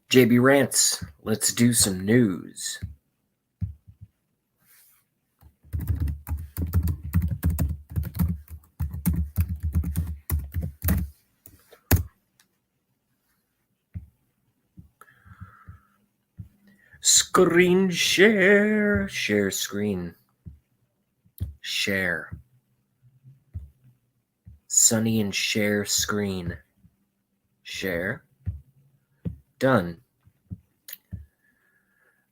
JB Rants, let's do some news. Screen share. Share screen. Share. Sunny and share screen. Share. Done.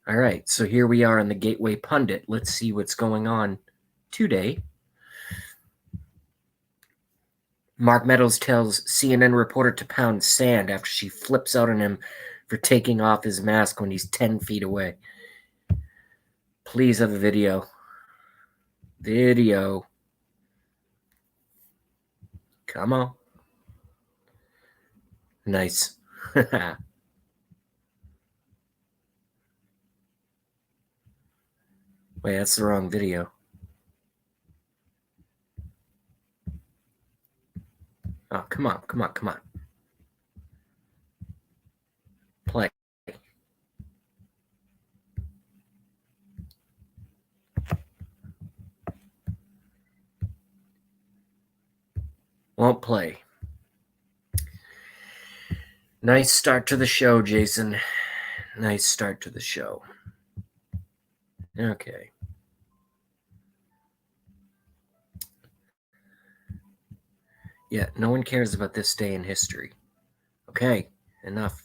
All right, so here we are on the Gateway Pundit. Let's see what's going on today. Mark Meadows tells CNN reporter to pound sand after she flips out on him for taking off his mask when he's 10 feet away. Please have a video. Video. Come on. Nice. Wait, that's the wrong video. Oh, come on. Play. Won't play. Nice start to the show, Jason. Nice start to the show. Okay. Yeah, no one cares about this day in history. Okay, enough.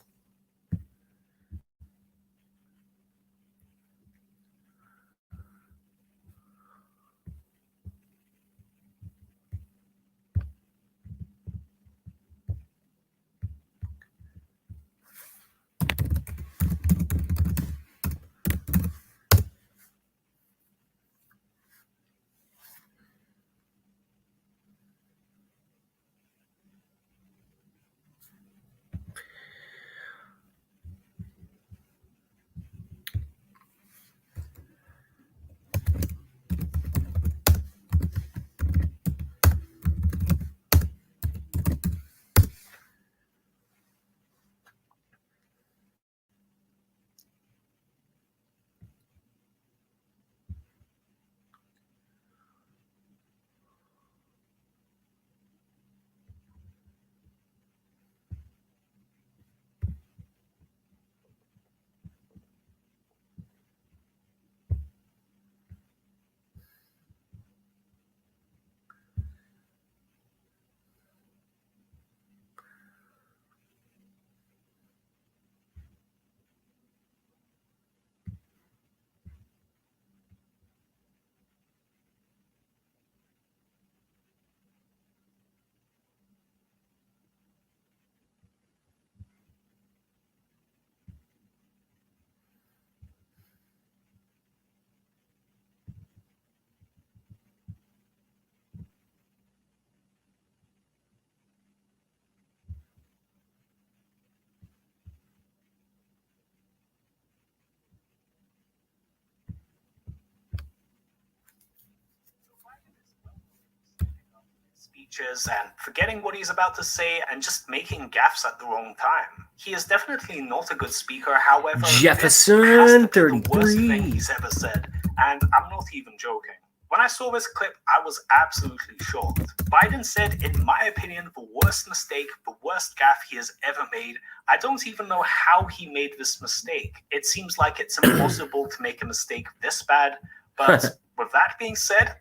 Speeches and forgetting what he's about to say and just making gaffes at the wrong time. He is definitely not a good speaker. However, Jefferson, this has to be 33. the worst thing he's ever said, and I'm not even joking. When I saw this clip, I was absolutely shocked. Biden said, in my opinion, the worst mistake, the worst gaffe he has ever made. I don't even know how he made this mistake. It seems like it's impossible to make a mistake this bad, but with that being said,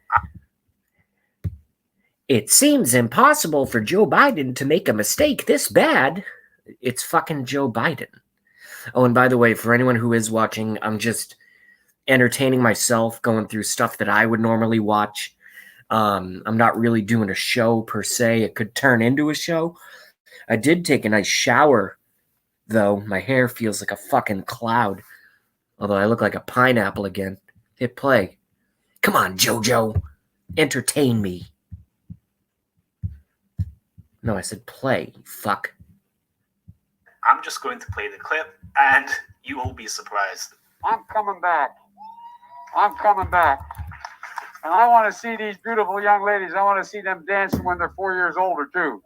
it seems impossible for Joe Biden to make a mistake this bad. It's fucking Joe Biden. Oh, and by the way, for anyone who is watching, I'm just entertaining myself, going through stuff that I would normally watch. I'm not really doing a show per se. It could turn into a show. I did take a nice shower, though. My hair feels like a fucking cloud. Although I look like a pineapple again. Hit play. Come on, JoJo. Entertain me. No, I said play, you fuck. I'm just going to play the clip, and you will be surprised. I'm coming back. I'm coming back. And I want to see these beautiful young ladies. I want to see them dancing when they're 4 years older, too.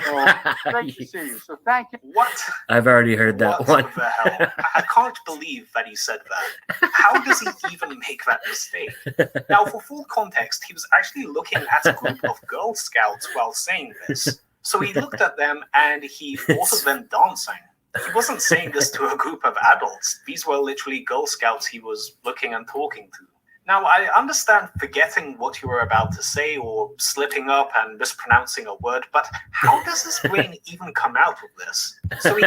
So great to see you. So thank you. What? I've already heard that What one. the hell? I can't believe that he said that. How does he even make that mistake? Now, for full context, he was actually looking at a group of Girl Scouts while saying this. So he looked at them and he thought of them dancing. He wasn't saying this to a group of adults. These were literally Girl Scouts he was looking and talking to. Now, I understand forgetting what you were about to say or slipping up and mispronouncing a word, but how does his brain even come out of this? So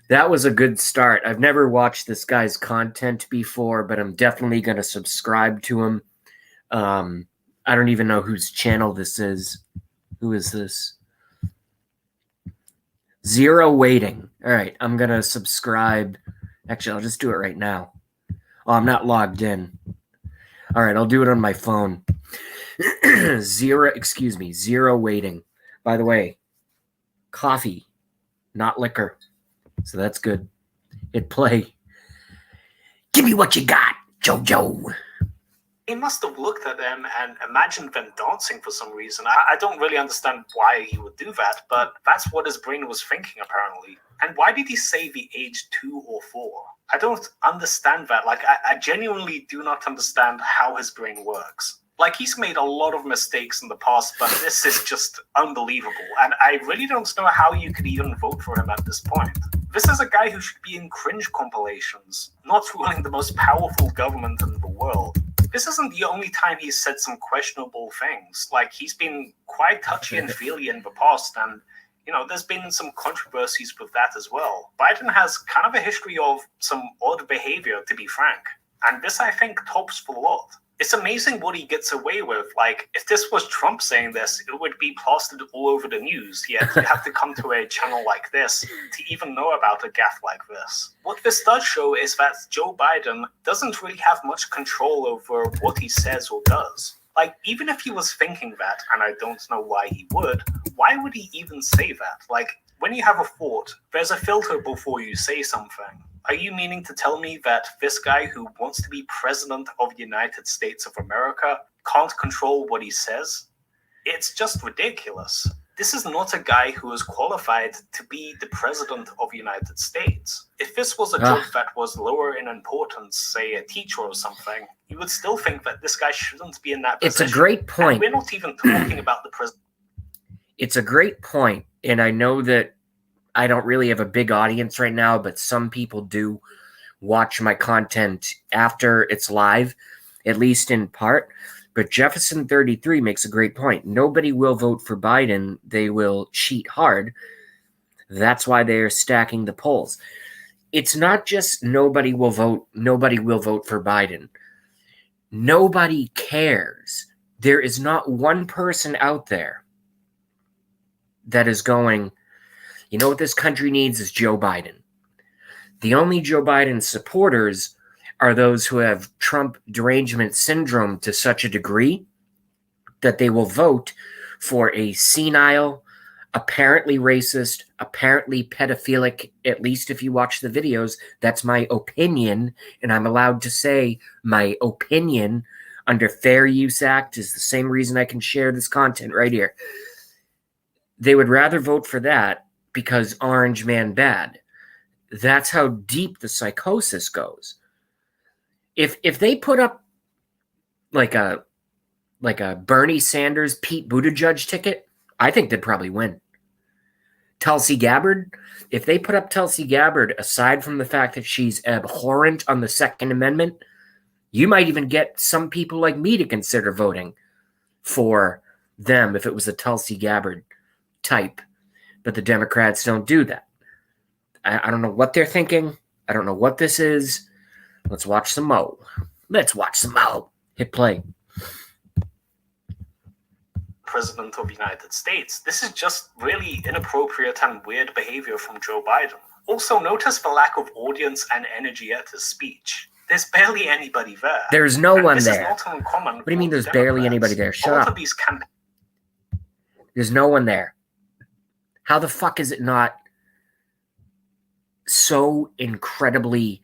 That was a good start. I've never watched this guy's content before, but I'm definitely going to subscribe to him. I don't even know whose channel this is. Who is this? Zero Waiting. All right, I'm going to subscribe. Actually, I'll just do it right now. Oh, I'm not logged in. All right, I'll do it on my phone. Zero Waiting. By the way, coffee, not liquor. So that's good. Hit play. Give me what you got, Jojo. He must have looked at them and imagined them dancing for some reason. I don't really understand why he would do that, but that's what his brain was thinking, apparently. And why did he say the age 2 or 4? I don't understand that. Like, I genuinely do not understand how his brain works. Like, he's made a lot of mistakes in the past, but this is just unbelievable. And I really don't know how you could even vote for him at this point. This is a guy who should be in cringe compilations, not ruling the most powerful government in the world. This isn't the only time he's said some questionable things. Like, he's been quite touchy and feely in the past, and there's been some controversies with that as well. Biden has kind of a history of some odd behavior, to be frank. And this, I think, tops the lot. It's amazing what he gets away with. Like, if this was Trump saying this, it would be plastered all over the news. Yet you have to come to a channel like this to even know about a gaffe like this. What this does show is that Joe Biden doesn't really have much control over what he says or does. Like, even if he was thinking that, and I don't know why he would, why would he even say that? Like, when you have a thought, there's a filter before you say something. Are you meaning to tell me that this guy who wants to be president of the United States of America can't control what he says? It's just ridiculous. This is not a guy who is qualified to be the president of the United States. If this was a job that was lower in importance, say a teacher or something, you would still think that this guy shouldn't be in that position. It's a great point. And we're not even talking about the president. It's a great point, and I know that I don't really have a big audience right now, but some people do watch my content after it's live, at least in part. But Jefferson33 makes a great point. Nobody will vote for Biden. They will cheat hard. That's why they are stacking the polls. It's not just nobody will vote for Biden. Nobody cares. There is not one person out there that is going, you know what this country needs is Joe Biden. The only Joe Biden supporters are those who have Trump derangement syndrome to such a degree that they will vote for a senile, apparently racist, apparently pedophilic, at least if you watch the videos. That's my opinion, and I'm allowed to say my opinion under Fair Use Act is the same reason I can share this content right here. They would rather vote for that because Orange Man bad. That's how deep the psychosis goes. If they put up like a Bernie Sanders, Pete Buttigieg ticket, I think they'd probably win. Tulsi Gabbard, if they put up Tulsi Gabbard, aside from the fact that she's abhorrent on the Second Amendment, you might even get some people like me to consider voting for them if it was a Tulsi Gabbard type. But the Democrats don't do that. I don't know what they're thinking. I don't know what this is. Let's watch some Mo. Hit play. President of the United States. This is just really inappropriate and weird behavior from Joe Biden. Also, notice the lack of audience and energy at his speech. There's barely anybody there. There's no one this there. Is not uncommon. What do you mean there's barely anybody there? Shut up. There's no one there. How the fuck is it not so incredibly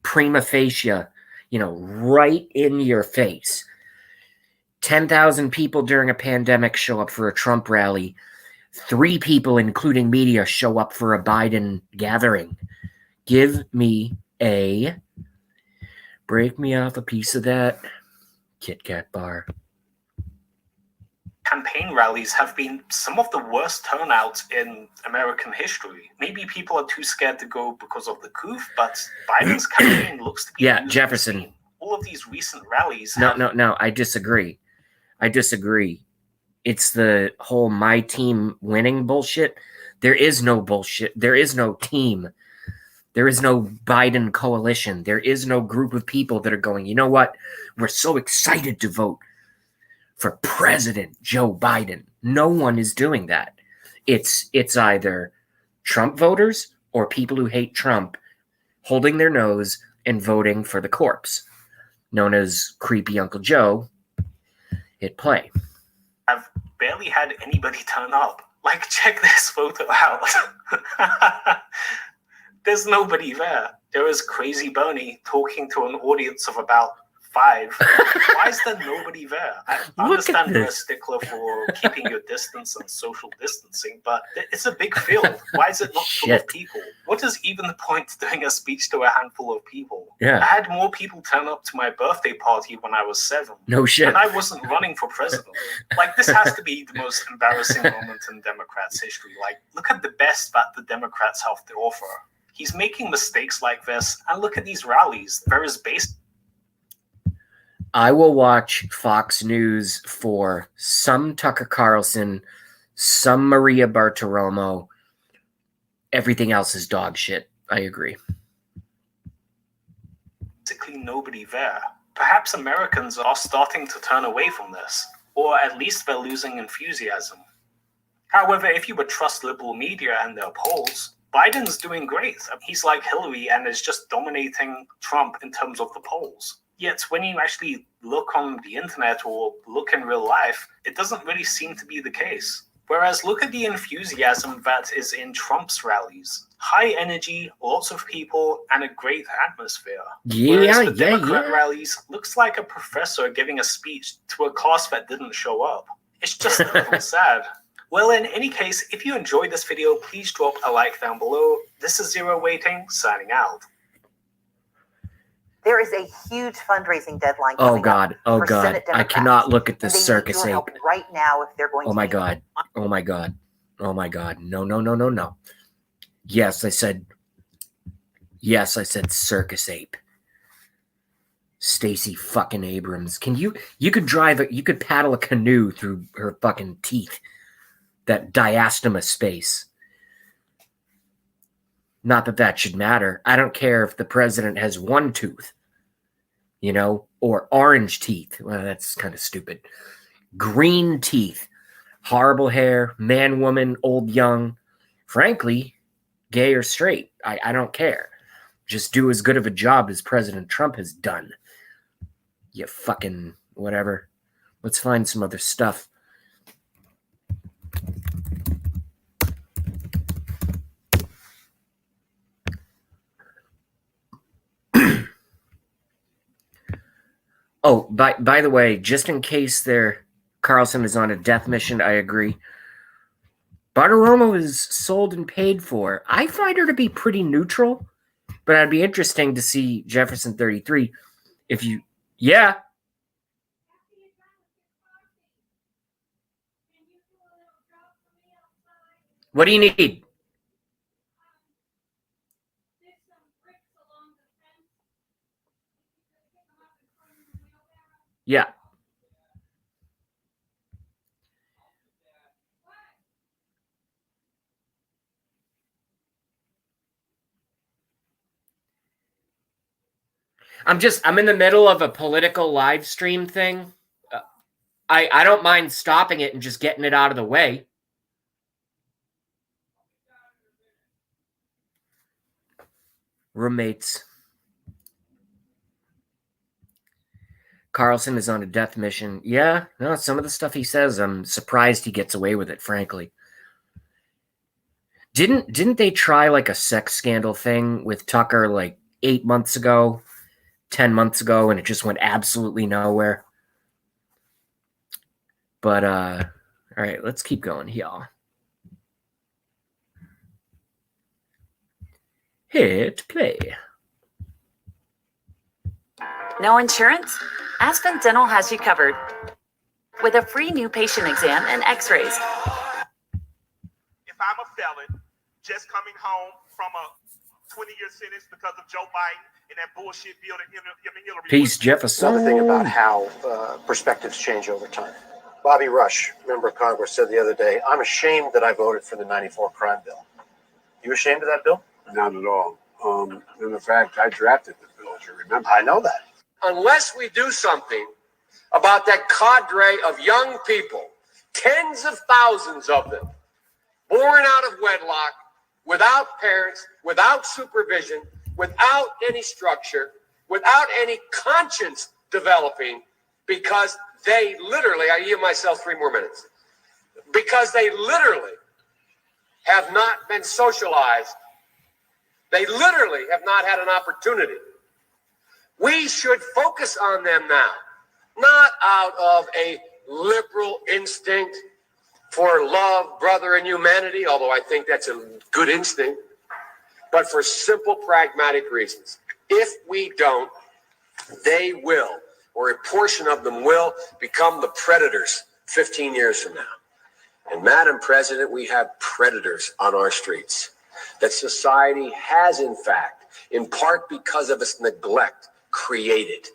prima facie, right in your face? 10,000 people during a pandemic show up for a Trump rally. 3 people, including media, show up for a Biden gathering. Give me a... Break me off a piece of that Kit Kat bar. Campaign rallies have been some of the worst turnouts in American history. Maybe people are too scared to go because of the coup, but Biden's campaign looks to be Yeah, Jefferson. All of these recent rallies No, I disagree. It's the whole my team winning bullshit. There is no bullshit. There is no team. There is no Biden coalition. There is no group of people that are going, you know what? We're so excited to vote for President Joe Biden. No one is doing that. It's either Trump voters or people who hate Trump holding their nose and voting for the corpse, known as Creepy Uncle Joe. Hit play. I've barely had anybody turn up. Like, check this photo out. There's nobody there. There is Crazy Bernie talking to an audience of about 5. Why is there nobody there? I understand you're a stickler for keeping your distance and social distancing, but it's a big field. Why is it not full of people? What is even the point of doing a speech to a handful of people? Yeah. I had more people turn up to my birthday party when I was 7. No shit. And I wasn't running for president. Like, this has to be the most embarrassing moment in Democrats' history. Like, look at the best that the Democrats have to offer. He's making mistakes like this, and look at these rallies. There is basic. I will watch Fox News for some Tucker Carlson, some Maria Bartiromo. Everything else is dog shit. I agree. Basically nobody there. Perhaps Americans are starting to turn away from this, or at least they're losing enthusiasm. However, if you would trust liberal media and their polls, Biden's doing great. He's like Hillary and is just dominating Trump in terms of the polls. Yet when you actually look on the internet or look in real life, it doesn't really seem to be the case. Whereas look at the enthusiasm that is in Trump's rallies. High energy, lots of people, and a great atmosphere. Whereas the Democrat rallies looks like a professor giving a speech to a class that didn't show up. It's just a little sad. Well, in any case, if you enjoyed this video, please drop a like down below. This is Zero Waiting, signing out. There is a huge fundraising deadline Oh coming God! up Oh for God! Senate I Democrats, cannot look at and this they need circus your ape. help right now if they're going Oh to my be- God! Oh my God! Oh my God! No! No! No! No! No! Yes, I said. Yes, I said circus ape. Stacey fucking Abrams. Can you? You could you could paddle a canoe through her fucking teeth. That diastema space. Not that that should matter. I don't care if the president has one tooth, you know, or orange teeth. Well, that's kind of stupid. Green teeth, horrible hair, man, woman, old, young. Frankly, gay or straight. I don't care. Just do as good of a job as President Trump has done. You fucking whatever. Let's find some other stuff. Oh, by the way, just in case Carlson is on a death mission, I agree. Bartiromo is sold and paid for. I find her to be pretty neutral, but it'd be interesting to see Jefferson 33 if you... Yeah. What do you need? Yeah. I'm in the middle of a political live stream thing. I don't mind stopping it and just getting it out of the way. Roommates. Carlson is on a death mission. Yeah, no, some of the stuff he says, I'm surprised he gets away with it, frankly. Didn't they try like a sex scandal thing with Tucker like 8 months ago, 10 months ago, and it just went absolutely nowhere? But all right, let's keep going, y'all. Hit play. No insurance? Aspen Dental has you covered with a free new patient exam and x-rays. If I'm a felon just coming home from a 20-year sentence because of Joe Biden and that bullshit bill that Hillary... Peace, Jefferson. Another thing about how perspectives change over time. Bobby Rush, member of Congress, said the other day, I'm ashamed that I voted for the 94 crime bill. You ashamed of that bill? Not at all. In fact, I drafted the bill, as you remember. I know that. Unless we do something about that cadre of young people, tens of thousands of them, born out of wedlock, without parents, without supervision, without any structure, without any conscience developing, because they literally, I yield myself 3 more minutes, because they literally have not been socialized. They literally have not had an opportunity. We should focus on them now, not out of a liberal instinct for love, brother, and humanity, although I think that's a good instinct, but for simple, pragmatic reasons. If we don't, they will, or a portion of them will, become the predators 15 years from now. And Madam President, we have predators on our streets that society has, in fact, in part because of its neglect, created.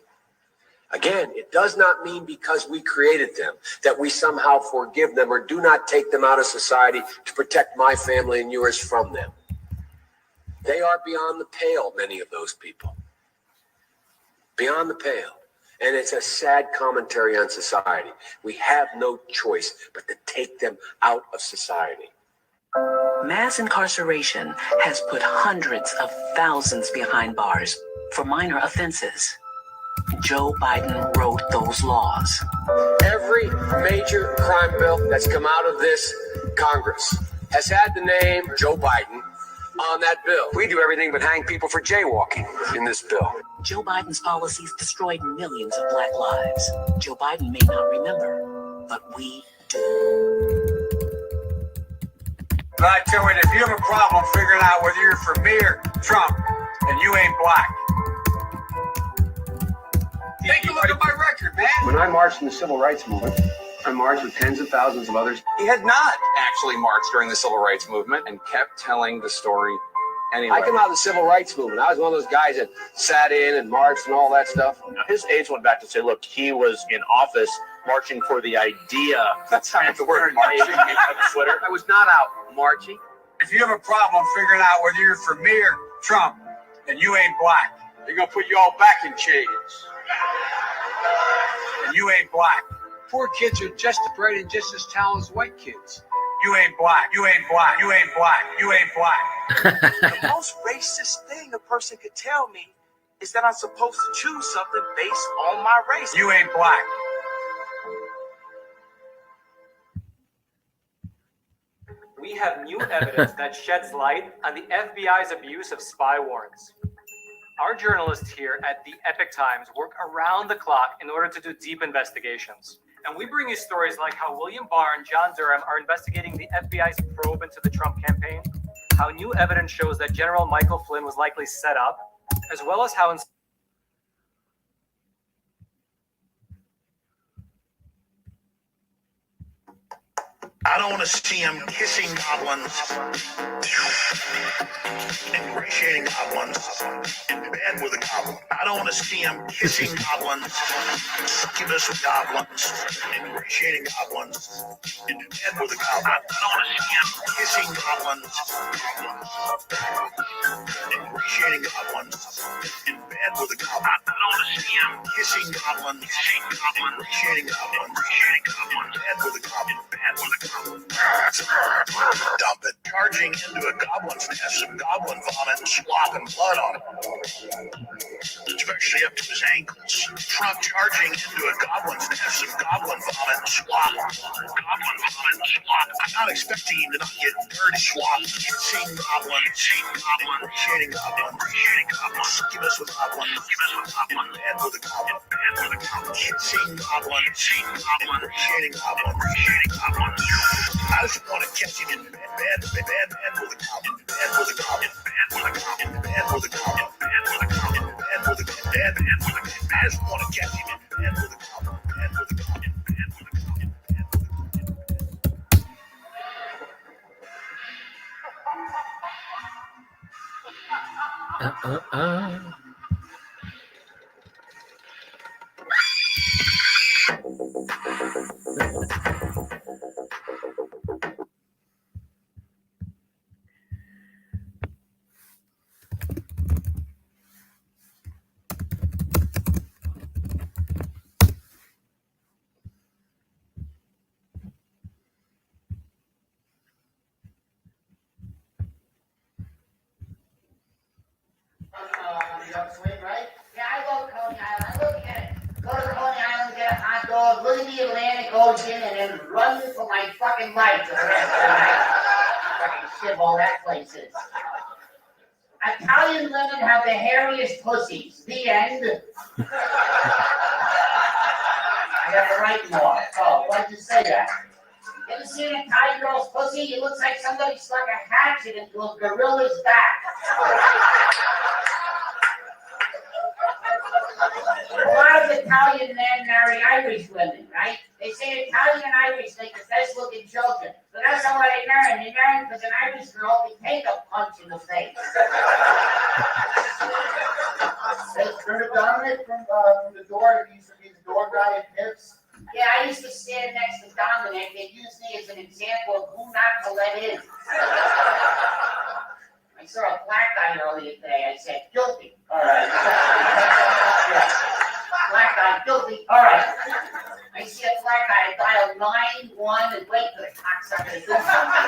Again, it does not mean because we created them that we somehow forgive them or do not take them out of society to protect my family and yours from them. They are beyond the pale, many of those people. Beyond the pale. And it's a sad commentary on society. We have no choice but to take them out of society. Mass incarceration has put hundreds of thousands behind bars for minor offenses. Joe Biden wrote those laws. Every major crime bill that's come out of this Congress has had the name Joe Biden on that bill. We do everything but hang people for jaywalking in this bill. Joe Biden's policies destroyed millions of black lives. Joe Biden may not remember, but we do. But I tell you, if you have a problem figuring out whether you're for me or Trump, then you ain't black. Take a look at my record, man. When I marched in the civil rights movement, I marched with tens of thousands of others. He had not actually marched during the civil rights movement and kept telling the story anyway. I came out of the civil rights movement. I was one of those guys that sat in and marched and all that stuff. His aides went back to say, look, he was in office marching for the idea. That's not the word marching. Twitter. I was not out marching. If you have a problem figuring out whether you're for me or Trump, then you ain't black. They're going to put you all back in chains. And you ain't black. Poor kids are just as bright and just as talented as white kids. You ain't black. You ain't black. You ain't black. You ain't black. The most racist thing a person could tell me is that I'm supposed to choose something based on my race. You ain't black. We have new evidence that sheds light on the FBI's abuse of spy warrants. Our journalists here at the Epic Times work around the clock in order to do deep investigations. And we bring you stories like how William Barr and John Durham are investigating the FBI's probe into the Trump campaign, how new evidence shows that General Michael Flynn was likely set up, as well as how I don't want to see him kissing goblins, ingratiating goblins, in bed with a goblin. I don't want to see him kissing goblins, succubus with goblins, ingratiating goblins, in bed with a goblin. I don't want to see him kissing goblins, ingratiating goblins, in bed with a goblin. I don't want to see him kissing goblins, ingratiating goblins, in bed with a goblin. Dump it. charging into a goblin's nest of goblin vomit and slop and blood on it, especially up to his ankles. Trump charging into a goblin's nest of goblin vomit and slop. Goblin vomit and slop. I'm not expecting him to not get dirty slop. Seeing goblins, shading goblins, succubus with goblins, bad with a goblin, seeing goblins, shading goblins. I just want to catch him in bed with a goblin, bad with a goblin, bad with a goblin, bad with a goblin, bad with a goblin, bad with a goblin, bad with a goblin. I just want to catch him in bed with a goblin, bad with a goblin, bad with a goblin, bad with a goblin. Upswing, right? Yeah, I go to Coney Island. I look at it. Go to Coney Island, get a hot dog, look at the Atlantic Ocean, and then run for my fucking life for the rest of the night. Fucking shithole that place is. Italian women have the hairiest pussies. The end. I got to write more. Oh, why'd you say that? You ever seen an Italian girl's pussy? It looks like somebody stuck a hatchet into a gorilla's back. A lot of Italian men marry Irish women, right? They say Italian and Irish make the best looking children. So that's how they marry. They marry because an Irish girl can take a punch in the face. Remember Dominic from the door? He used to be the door guy at Pips. Yeah, I used to stand next to Dominic. They used me as an example of who not to let in. I saw a black guy earlier today. I said, guilty. All right. Yeah. Black guy, guilty. All right. I see a black guy, I dial 9-1 and wait for the cocksucker to do something.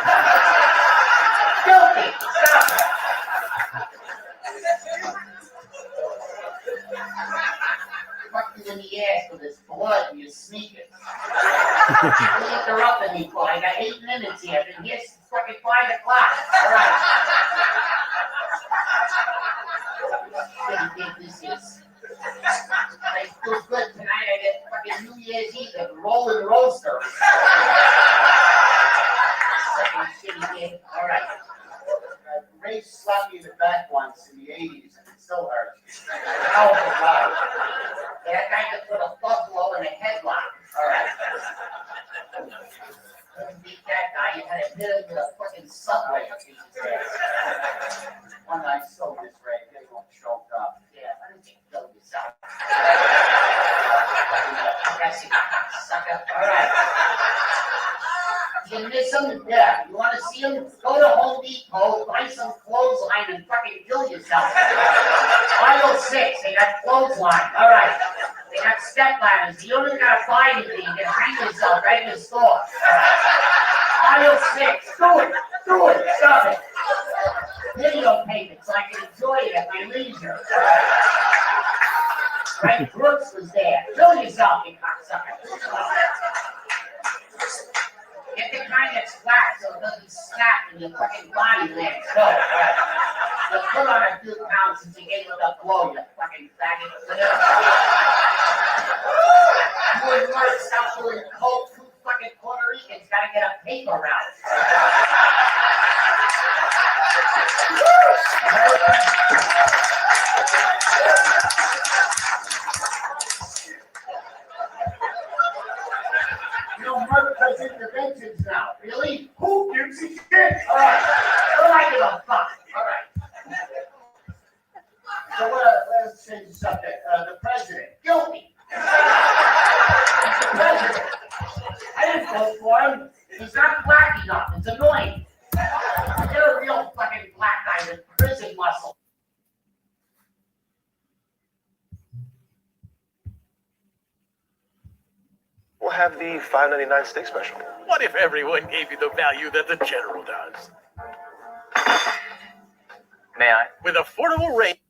Guilty. Stop it. Fuck you in the ass with this blood and your sneakers. Don't interrupt me, Paul. I got 8 minutes here. I've been here since fucking 5 o'clock. All right. What do you think this is? I feel good tonight. I get fucking New Year's Eve at Rolling Roaster. Fucking shitty game. All right. Ray slapped me in the back once in the 80s and it still hurts. Oh, wow. That guy could put a buffalo in a headlock. All right. Couldn't beat that guy. You had to hit him with a fucking subway. One night, so this Ray, they all choked up. Yeah, why don't you kill yourself? Sucker. All right. You miss him? Yeah. You want to see him? Go to Home Depot, buy some clothesline, and fucking kill yourself. Aisle 6, they got clothesline. All right. They got step ladders. You don't even got to buy anything. You can hang yourself right in the store. Aisle 6. Do it. Do it. Stop it. Videotape it so I can enjoy it at my leisure. Right? Brooks was there. Kill yourself, you cocksucker. Get the kind that's flat so it doesn't snap in your fucking body legs. No. You put on a few pounds since you gave it a blow, you fucking faggot. You and Mark stop doing coke. 2 fucking Puerto Ricans gotta get a paper route. You know, Mark does interventions now. Really? Who gives a shit? All right. What do I give a fuck? All right. So let's change the subject. The president, Guilty. The president. I didn't vote for him. He's not black enough. It's annoying. You're a real fucking black guy with prison muscle. We'll have the $5.99 steak special. What if everyone gave you the value that the general does? May I? with affordable rates.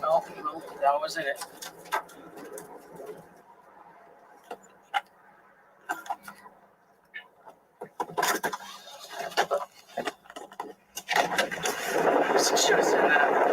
No, that wasn't it. Should have said that.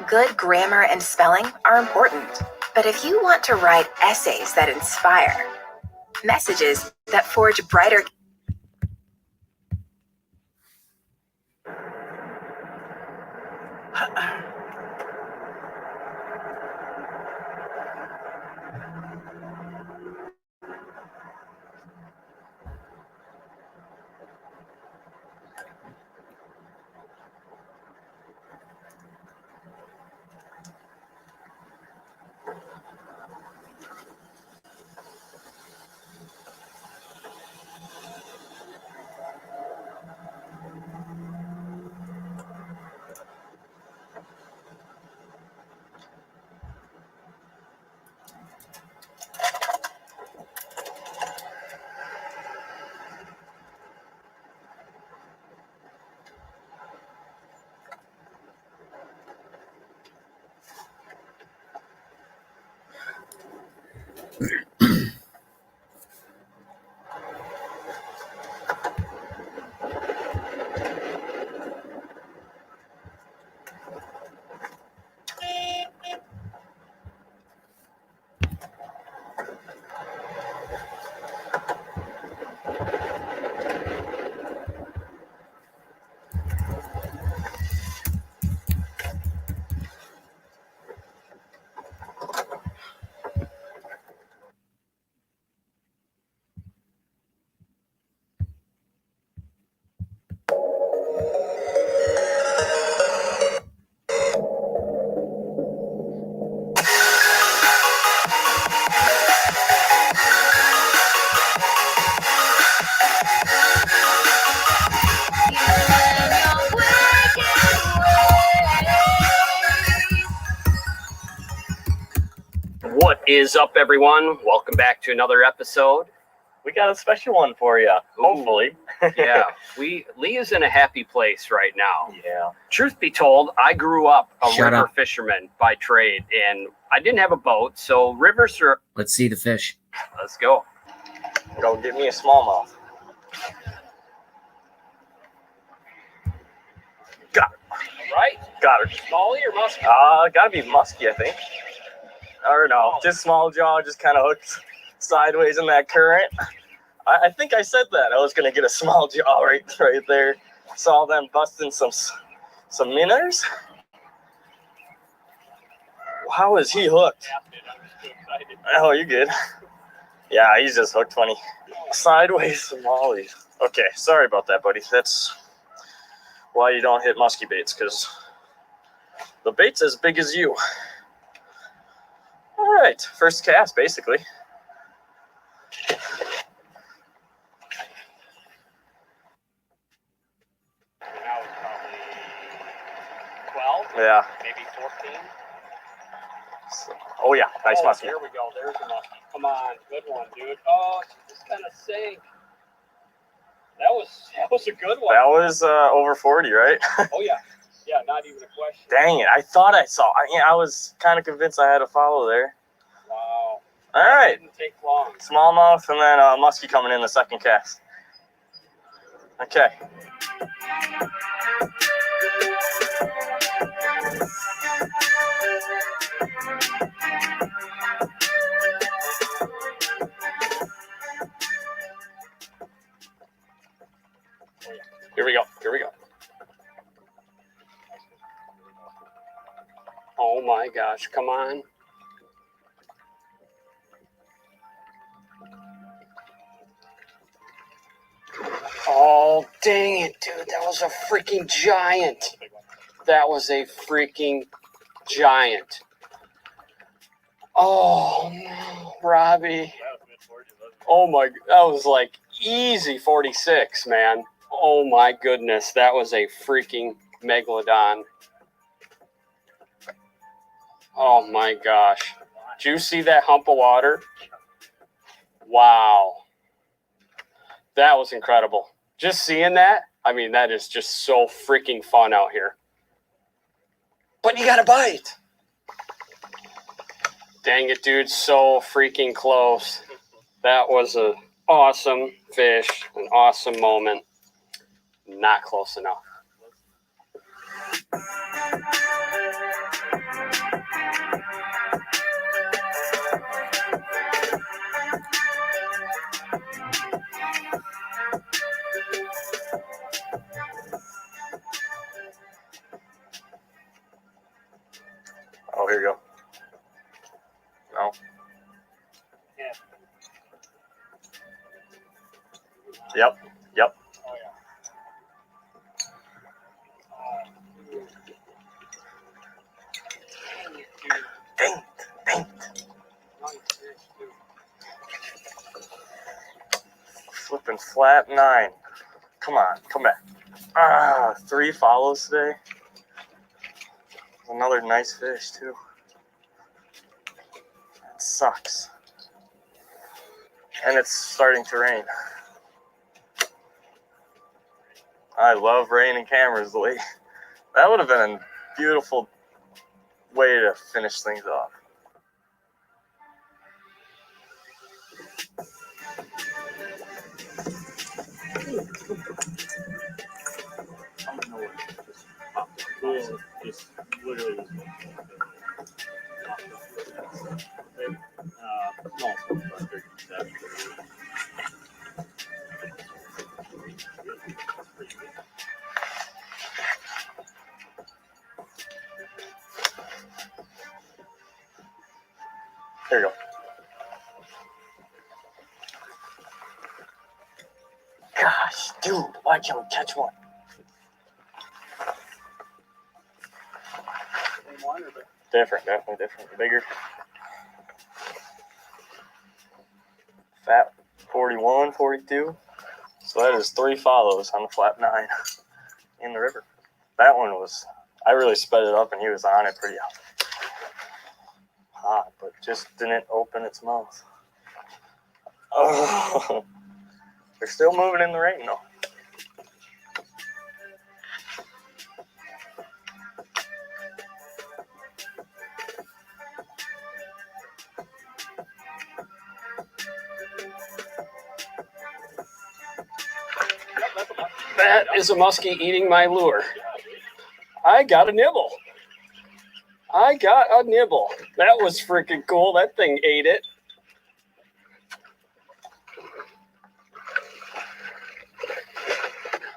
Good grammar and spelling are important, but if you want to write essays that inspire, messages that forge brighter What is up, everyone? Welcome back to another episode. We got a special one for you, hopefully. Yeah, Lee is in a happy place right now. Yeah. Truth be told, I grew up a Shut river up. fisherman by trade, and I didn't have a boat, so rivers are... Let's see the fish. Let's go. Go get me a smallmouth. Got it. All right. Got her. Smallie or musky? Gotta be musky, I think. Or no, just small jaw, just kind of hooked sideways in that current. I think I said that. I was gonna get a small jaw right there. Saw them busting some minnows. How is he hooked? Oh, you're good. Yeah, he's just hooked funny. Sideways Somalis. Okay, sorry about that, buddy. That's why you don't hit musky baits, because the bait's as big as you. All right, first cast, basically. That was probably 12? Yeah. Maybe 14? Oh, yeah, nice musky. There we go. There's the musky. Come on, good one, dude. Oh, she just kind of sank. That was a good one. That was over 40, right? Oh, yeah. Yeah, not even a question. Dang it, I thought I saw. I was kind of convinced I had a follow there. Wow. All right. Didn't take long. Smallmouth and then musky coming in the second cast. Okay. Here we go. Here we go. Oh my gosh, come on. Oh, dang it, dude. That was a freaking giant. That was a freaking giant. Oh, no, Robbie. Oh, my. That was like easy 46, man. Oh, my goodness. That was a freaking megalodon. Oh, my gosh. Did you see that hump of water? Wow. That was incredible. Just seeing that, I mean, that is just so freaking fun out here. But you got a bite. Dang it, dude. So freaking close. That was an awesome fish, an awesome moment. Not close enough. Here you go. No. Yep. Yep. Dang. Flipping flat 9. Come on, come back. 3 follows today. Another nice fish too. That sucks. And it's starting to rain. I love rain and cameras, Lee. That would have been a beautiful way to finish things off. Just literally was There you go. Gosh, dude, why can't we catch one? Different, definitely different. Bigger. Fat 41, 42. So that is 3 follows on the flat 9 in the river. That one was, I really sped it up and he was on it pretty hot, but just didn't open its mouth. Oh, they're still moving in the rain though. That is a muskie eating my lure. I got a nibble. That was freaking cool. That thing ate it.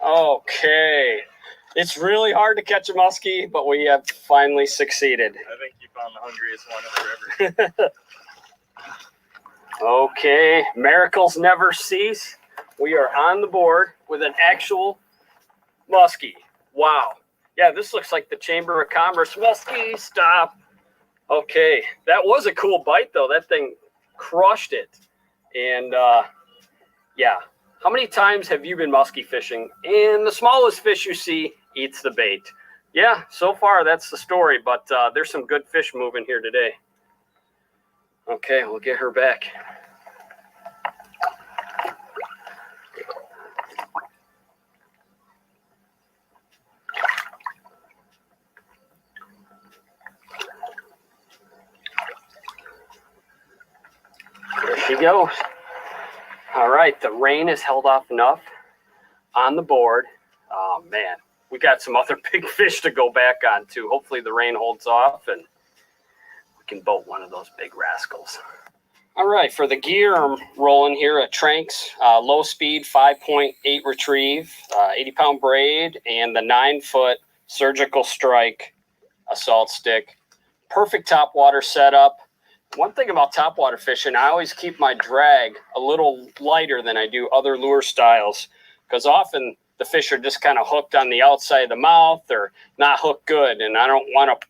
Okay. It's really hard to catch a muskie, but we have finally succeeded. I think you found the hungriest one in the river. Okay. Miracles never cease. We are on the board with an actual muskie. Wow. Yeah, this looks like the Chamber of Commerce muskie. Stop. Okay. That was a cool bite, though. That thing crushed it. And, yeah. How many times have you been muskie fishing? And the smallest fish you see eats the bait. Yeah, so far that's the story, but there's some good fish moving here today. Okay, we'll get her back. There she goes. All right, the rain has held off enough on the board. Oh, man. We got some other big fish to go back on, too. Hopefully the rain holds off and we can boat one of those big rascals. All right, for the gear, I'm rolling here a Tranks low speed 5.8 retrieve, 80-pound braid, and the 9-foot surgical strike assault stick. Perfect topwater setup. One thing about topwater fishing, I always keep my drag a little lighter than I do other lure styles, because often the fish are just kind of hooked on the outside of the mouth or not hooked good, and I don't want to.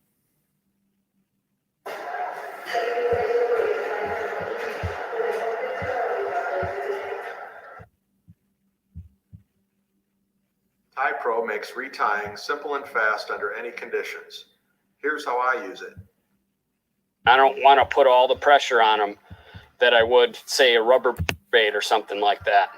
Tie Pro makes retying simple and fast under any conditions. Here's how I use it. I don't want to put all the pressure on them that I would, say, a rubber bait or something like that.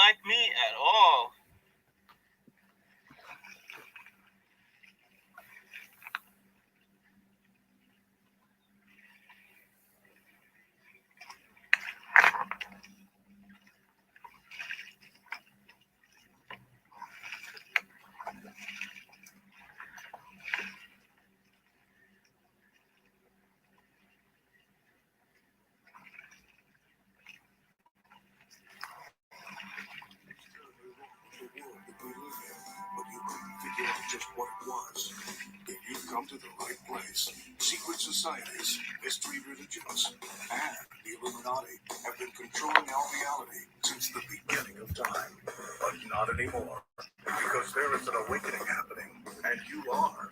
like me at all. But you couldn't figure out just what it was. Then you've come to the right place. Secret societies, mystery religions, and the Illuminati have been controlling our reality since the beginning of time. But not anymore. Because there is an awakening happening, and you are.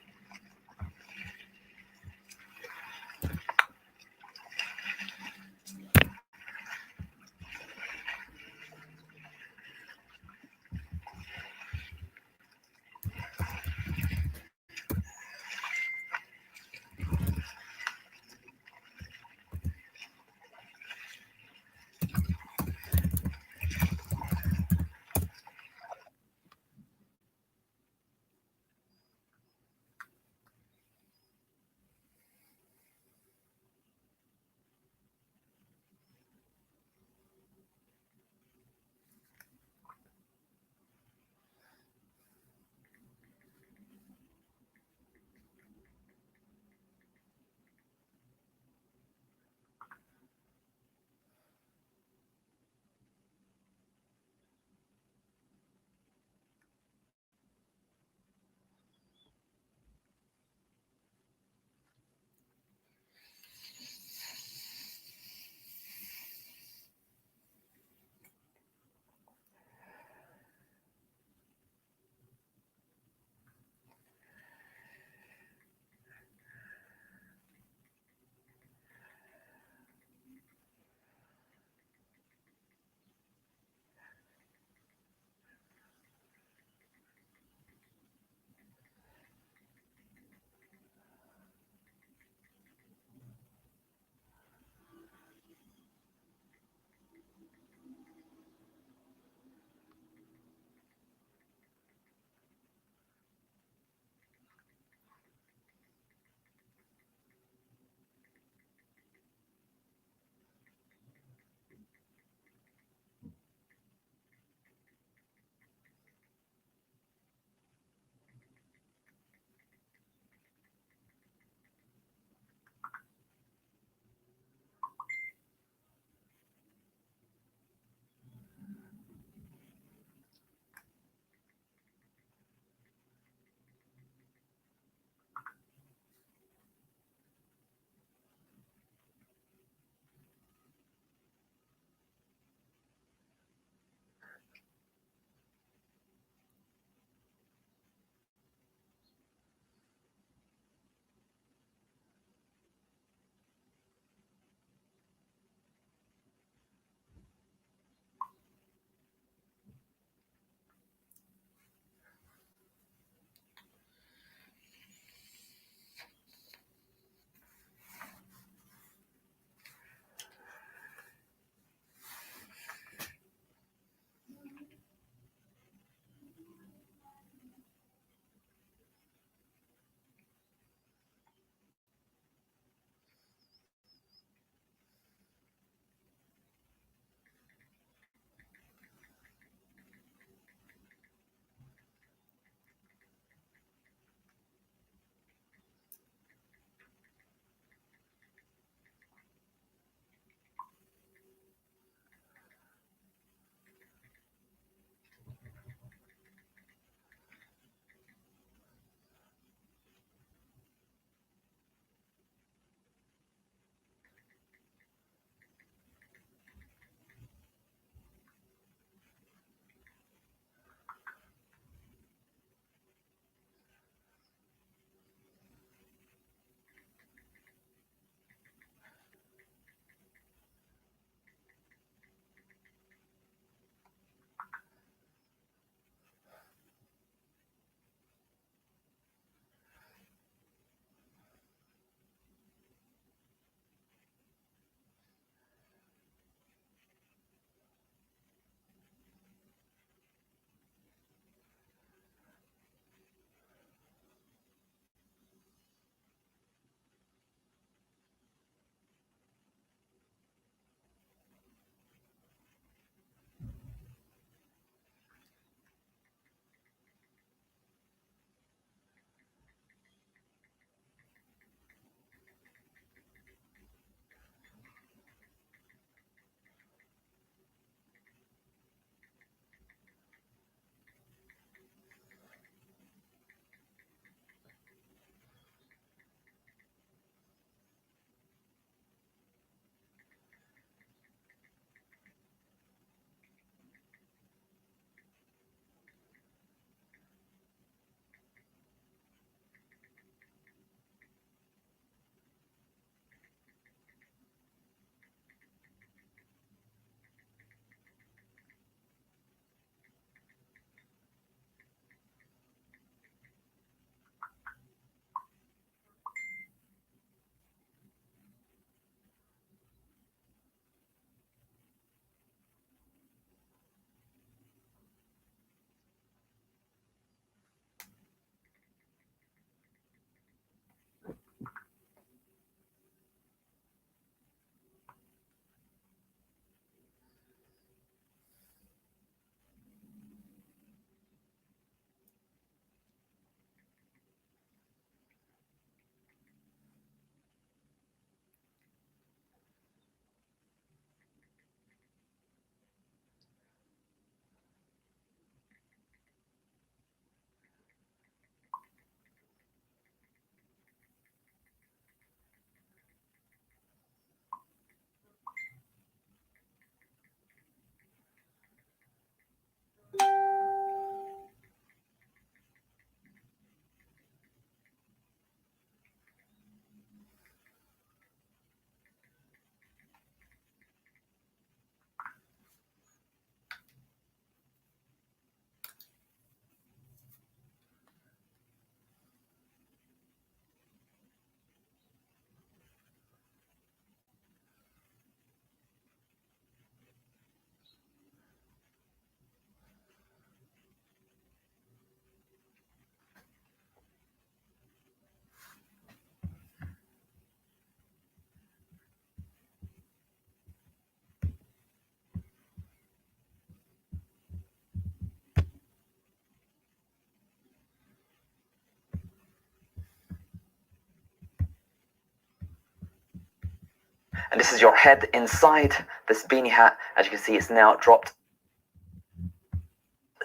And this is your head inside this beanie hat. As you can see, it's now dropped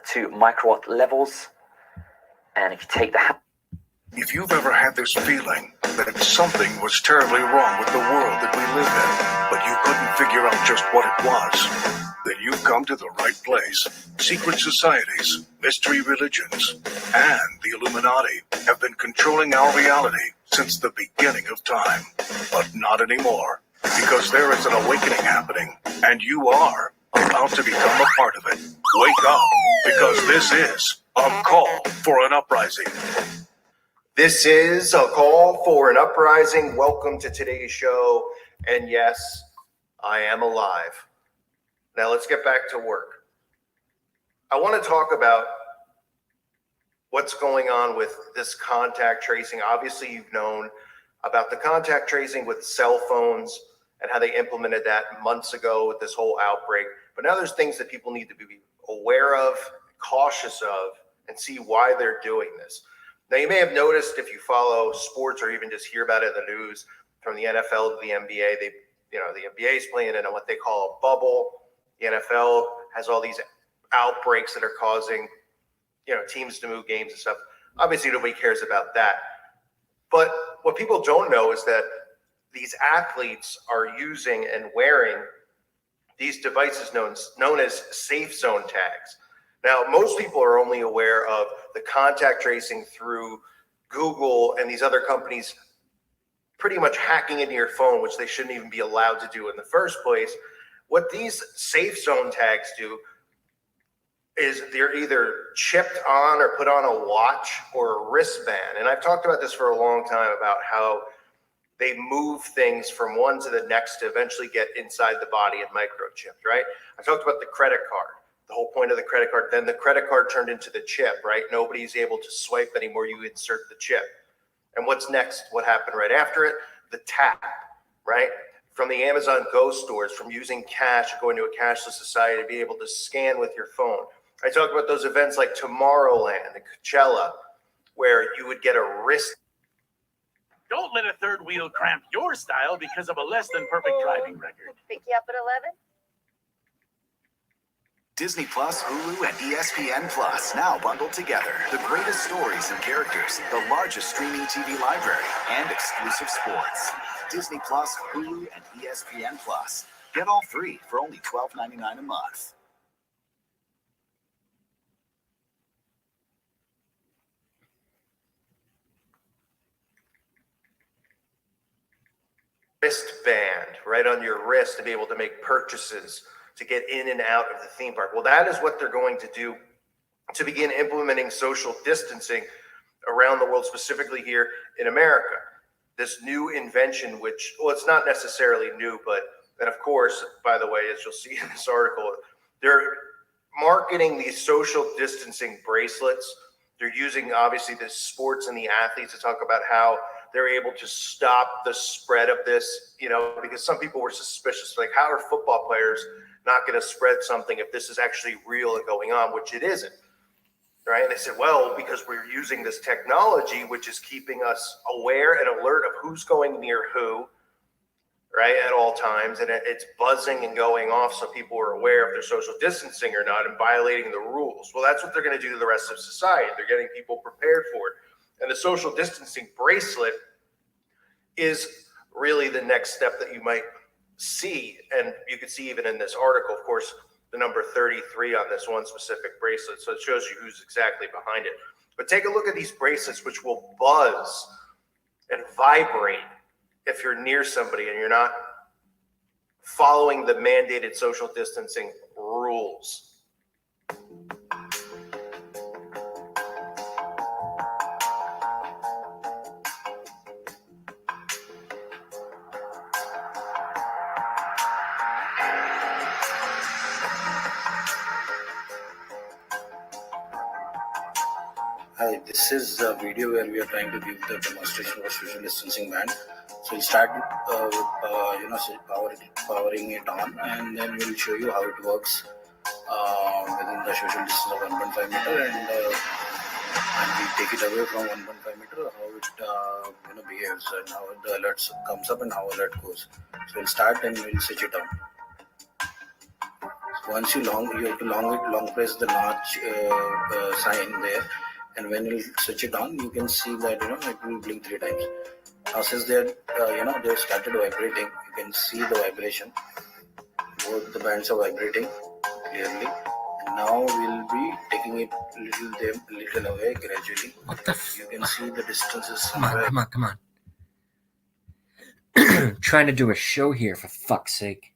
to microwatt levels. And if you take the hat, If you've ever had this feeling that something was terribly wrong with the world that we live in, but you couldn't figure out just what it was, then you've come to the right place. Secret societies, mystery religions, and the Illuminati have been controlling our reality since the beginning of time. But not anymore, because there is an awakening happening, and you are about to become a part of it. Wake up, because this is a call for an uprising. This is a call for an uprising. Welcome to today's show. And yes, I am alive. Now let's get back to work. I want to talk about what's going on with this contact tracing. Obviously, you've known about the contact tracing with cell phones and how they implemented that months ago with this whole outbreak. But now there's things that people need to be aware of, cautious of, and see why they're doing this. Now, you may have noticed if you follow sports or even just hear about it in the news, from the NFL to the NBA, the NBA is playing in what they call a bubble. The NFL has all these outbreaks that are causing, teams to move games and stuff. Obviously, nobody cares about that. But what people don't know is that these athletes are using and wearing these devices known as safe zone tags. Now, most people are only aware of the contact tracing through Google and these other companies pretty much hacking into your phone, which they shouldn't even be allowed to do in the first place. What these safe zone tags do is they're either chipped on or put on a watch or a wristband. And I've talked about this for a long time about how they move things from one to the next to eventually get inside the body and microchipped, right? I talked about the credit card. The whole point of the credit card, then the credit card turned into the chip, right? Nobody's able to swipe anymore. You insert the chip. And what's next? What happened right after it? The tap, right? From the Amazon Go stores, from using cash, going to a cashless society to be able to scan with your phone. I talked about those events like Tomorrowland and Coachella, where you would get a wrist. Don't let a third wheel cramp your style because of a less than perfect driving record. Pick you up at 11? Disney Plus, Hulu, and ESPN Plus now bundled together. The greatest stories and characters, the largest streaming TV library, and exclusive sports. Disney Plus, Hulu, and ESPN Plus. Get all three for only $12.99 a month. Wristband right on your wrist to be able to make purchases, to get in and out of the theme park. Well, that is what they're going to do to begin implementing social distancing around the world, specifically here in America. This new invention, which, well, it's not necessarily new, but, and of course, by the way, as you'll see in this article, they're marketing these social distancing bracelets. They're using, obviously, the sports and the athletes to talk about how they're able to stop the spread of this, because some people were suspicious, like, how are football players not going to spread something if this is actually real and going on, which it isn't, right? And they said, well, because we're using this technology, which is keeping us aware and alert of who's going near who, right, at all times, and it's buzzing and going off so people are aware if they're social distancing or not and violating the rules. Well, that's what they're going to do to the rest of society. They're getting people prepared for it. And the social distancing bracelet is really the next step that you might see. And you can see even in this article, of course, the number 33 on this one specific bracelet. So it shows you who's exactly behind it. But take a look at these bracelets, which will buzz and vibrate if you're near somebody and you're not following the mandated social distancing rules. Hi, this is a video where we are trying to give the demonstration of social distancing band. So we'll start with powering it on, and then we'll show you how it works within the social distance of 1.5 meter. And and we take it away from 1.5 meter, how it behaves and how the alerts comes up and how alert goes. So we'll start and we'll switch it on. So once you have to long press the notch sign there, and when you switch it on, you can see that it will blink 3 times. Now since they've started vibrating, you can see the vibration. Both the bands are vibrating clearly. And now we'll be taking it little away gradually. What the You can see the distances. Come on. Trying to do a show here, for fuck's sake.